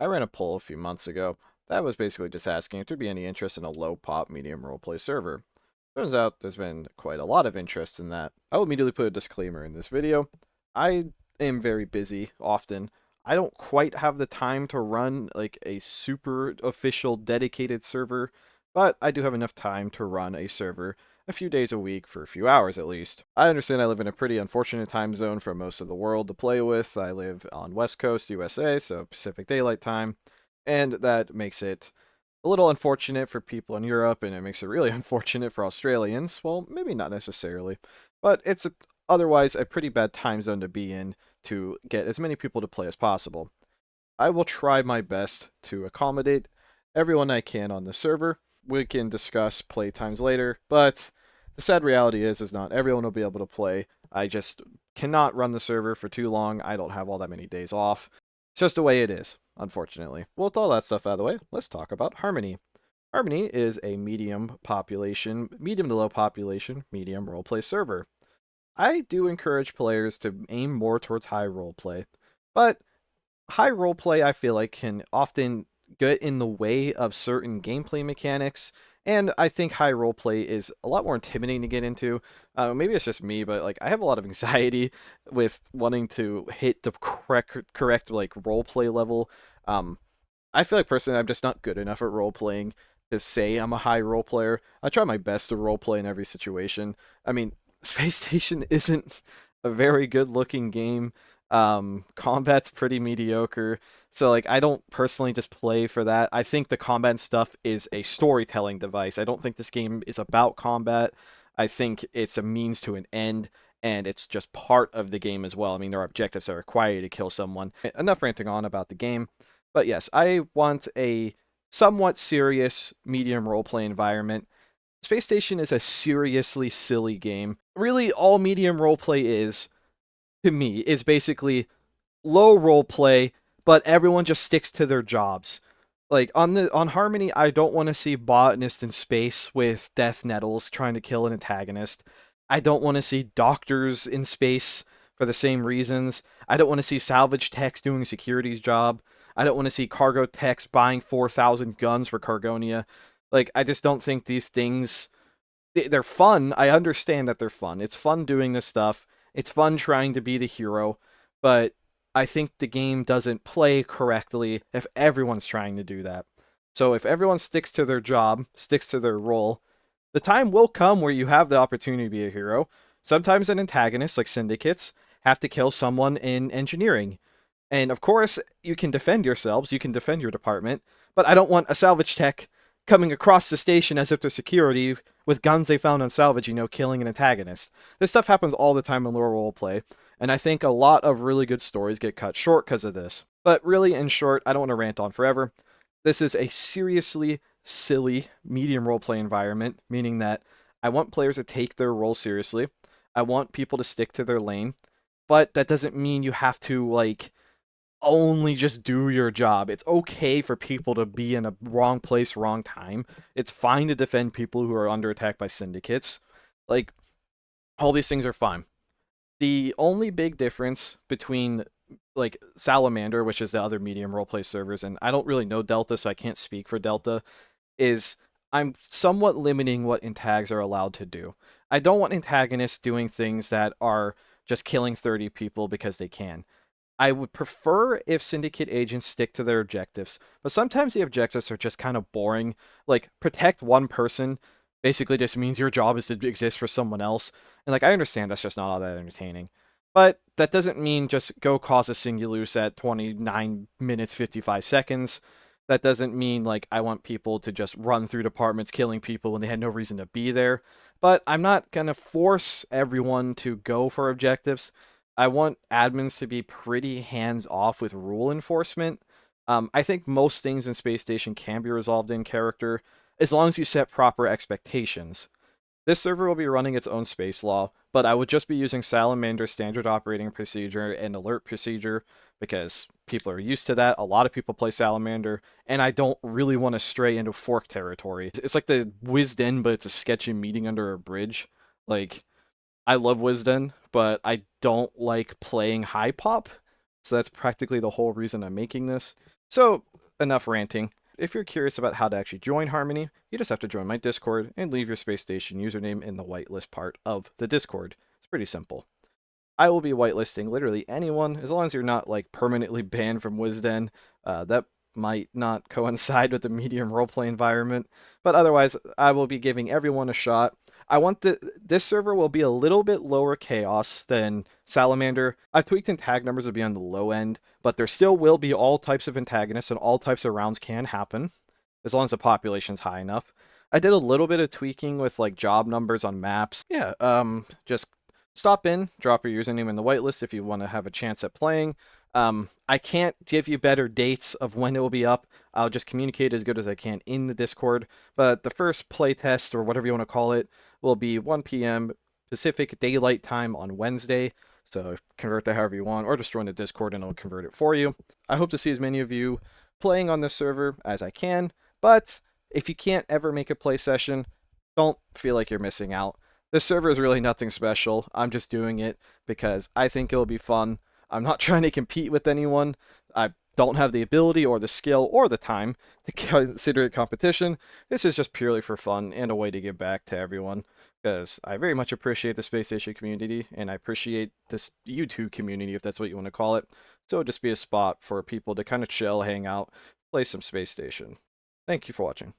I ran a poll a few months ago that was basically just asking if there'd be any interest in a low pop medium roleplay server. Turns out there's been quite a lot of interest in that. I will immediately put a disclaimer in this video. I am very busy often. I don't quite have the time to run like a super official dedicated server, but I do have enough time to run a server a few days a week for a few hours at least. I understand I live in a pretty unfortunate time zone for most of the world to play with. I live on West Coast USA, so Pacific Daylight Time, and that makes it a little unfortunate for people in Europe, and it makes it really unfortunate for Australians. Well, maybe not necessarily, but it's otherwise a pretty bad time zone to be in to get as many people to play as possible. I will try my best to accommodate everyone I can on the server. We can discuss play times later, but the sad reality is not everyone will be able to play. I just cannot run the server for too long. I don't have all that many days off. It's just the way it is, unfortunately. Well, with all that stuff out of the way, let's talk about Harmony. Harmony is a medium to low population, medium roleplay server. I do encourage players to aim more towards high roleplay, but high roleplay I feel like can often get in the way of certain gameplay mechanics, and I think high roleplay is a lot more intimidating to get into. Maybe it's just me, but like I have a lot of anxiety with wanting to hit the correct like roleplay level. I feel like personally I'm just not good enough at role playing to say I'm a high role player. I try my best to role play in every situation. I mean, Space Station isn't a very good looking game. Combat's pretty mediocre. So like I don't personally just play for that. I think the combat stuff is a storytelling device. I don't think this game is about combat. I think it's a means to an end, and it's just part of the game as well. I mean, there are objectives that require you to kill someone. Enough ranting on about the game. But yes, I want a somewhat serious medium roleplay environment. Space Station is a seriously silly game. Really, all medium roleplay is, to me, is basically low roleplay, but everyone just sticks to their jobs. Like on Harmony, I don't want to see botanist in space with death nettles trying to kill an antagonist. I don't want to see doctors in space for the same reasons. I don't want to see salvage techs doing a security's job. I don't want to see cargo techs buying 4,000 guns for Cargonia. Like, I just don't think these things. They're fun. I understand that they're fun. It's fun doing this stuff. It's fun trying to be the hero, but I think the game doesn't play correctly if everyone's trying to do that. So if everyone sticks to their job, sticks to their role, the time will come where you have the opportunity to be a hero. Sometimes an antagonist, like syndicates, have to kill someone in engineering. And of course, you can defend yourselves, you can defend your department, but I don't want a salvage tech coming across the station as if they're security with guns they found on salvage, killing an antagonist. This stuff happens all the time in lower roleplay, and I think a lot of really good stories get cut short because of this. But really, in short, I don't want to rant on forever. This is a seriously silly medium roleplay environment, meaning that I want players to take their role seriously. I want people to stick to their lane, but that doesn't mean you have to, like, only just do your job. It's okay for people to be in a wrong place, wrong time. It's fine to defend people who are under attack by syndicates. Like, all these things are fine. The only big difference between like Salamander, which is the other medium roleplay servers, and I don't really know Delta, so I can't speak for Delta, is I'm somewhat limiting what antags are allowed to do. I don't want antagonists doing things that are just killing 30 people because they can. I would prefer if syndicate agents stick to their objectives, but sometimes the objectives are just kind of boring. Like, protect one person basically just means your job is to exist for someone else. And, like, I understand that's just not all that entertaining. But that doesn't mean just go cause a Singulus at 29 minutes 55 seconds. That doesn't mean, like, I want people to just run through departments killing people when they had no reason to be there. But I'm not going to force everyone to go for objectives. I want admins to be pretty hands off with rule enforcement. I think most things in Space Station can be resolved in character as long as you set proper expectations. This server will be running its own space law, but I would just be using Salamander's standard operating procedure and alert procedure because people are used to that. A lot of people play Salamander, and I don't really want to stray into fork territory. It's like the Wisden, but it's a sketchy meeting under a bridge. Like, I love Wisden, but I don't like playing high pop. So that's practically the whole reason I'm making this. So enough ranting. If you're curious about how to actually join Harmony, you just have to join my Discord and leave your Space Station username in the whitelist part of the Discord. It's pretty simple. I will be whitelisting literally anyone, as long as you're not like permanently banned from Wisden. That might not coincide with the medium roleplay environment, but otherwise, I will be giving everyone a shot. I want this server will be a little bit lower chaos than Salamander. I've tweaked in tag numbers to be on the low end, but there still will be all types of antagonists and all types of rounds can happen, as long as the population's high enough. I did a little bit of tweaking with like job numbers on maps. Yeah, just stop in, drop your username in the whitelist if you want to have a chance at playing. I can't give you better dates of when it will be up. I'll just communicate as good as I can in the Discord. But the first playtest, or whatever you want to call it, will be 1 p.m. Pacific Daylight Time on Wednesday. So convert that however you want, or just join the Discord and it'll convert it for you. I hope to see as many of you playing on this server as I can. But if you can't ever make a play session, don't feel like you're missing out. This server is really nothing special. I'm just doing it because I think it'll be fun. I'm not trying to compete with anyone. I don't have the ability or the skill or the time to consider it competition. This is just purely for fun and a way to give back to everyone, because I very much appreciate the Space Station community, and I appreciate this YouTube community, if that's what you want to call it. So it'll just be a spot for people to kind of chill, hang out, play some Space Station. Thank you for watching.